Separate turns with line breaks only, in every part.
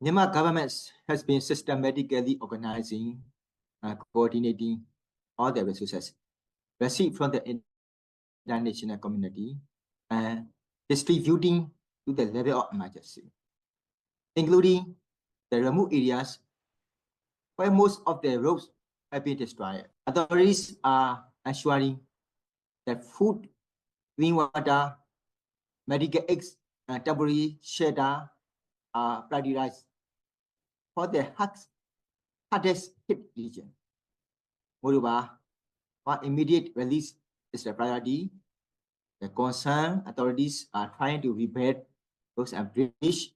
Myanmar government has been systematically organizing and coordinating all the resources received from the international community and distributing to the level of emergency, including the remote areas where most of the roads have been destroyed. Authorities are ensuring that food, clean water, medical aids, and temporary shelter are prioritized for the hardest hit region. Moreover, while immediate release is the priority, the concerned authorities are trying to repair those and bridge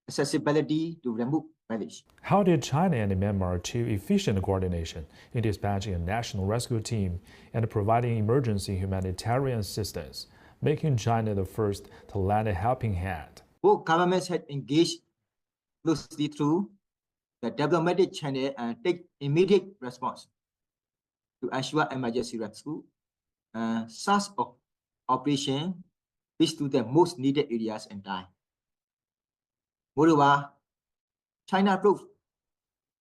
accessibility to remote village.
How did China and Myanmar achieve efficient coordination in dispatching a national rescue team and providing emergency humanitarian assistance, making China the first to lend a helping hand?
Both governments had engaged closely through the diplomatic channel and take immediate response to ensure emergency rescue and such operation reach to the most needed areas and time. Moreover, China proved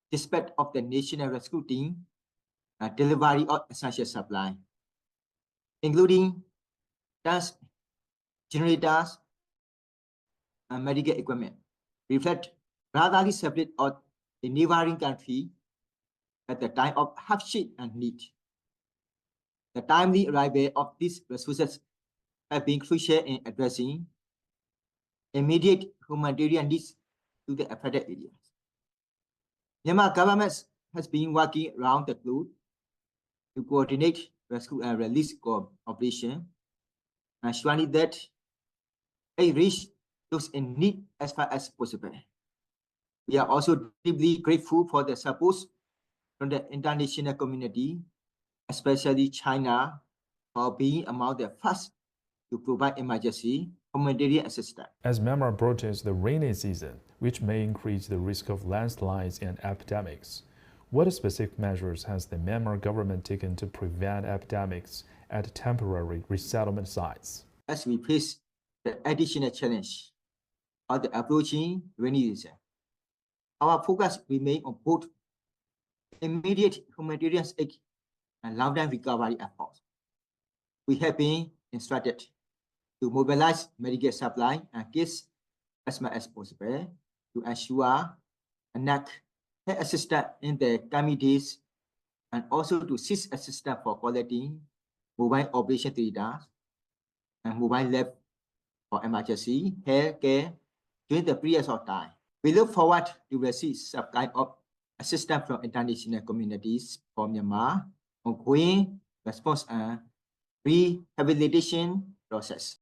dispatch of the national rescue team and delivery of essential supply, including tanks, generators, and medical equipment, reflect brotherly spirit of a neighboring country at the time of hardship and need. The timely arrival of these resources have been crucial in addressing immediate humanitarian needs to the affected areas. Myanmar government has been working around the globe to coordinate rescue and release operation, ensuring that they reach those in need as far as possible. We are also deeply grateful for the support from the international community, especially China, for being among the first to provide emergency humanitarian assistance.
As Myanmar approaches the rainy season, which may increase the risk of landslides and epidemics, what specific measures has the Myanmar government taken to prevent epidemics at temporary resettlement sites?
As we face the additional challenge of the approaching rainy season, our focus remains on both immediate humanitarian aid and long-term recovery efforts. We have been instructed to mobilize medical supply and kits as much as possible to ensure enough assistance in the coming days, and also to cease assistance for quality mobile operation theaters and mobile lab for emergency health care during the period of time. We look forward to receive some kind of assistance from international communities for Myanmar ongoing response and rehabilitation process.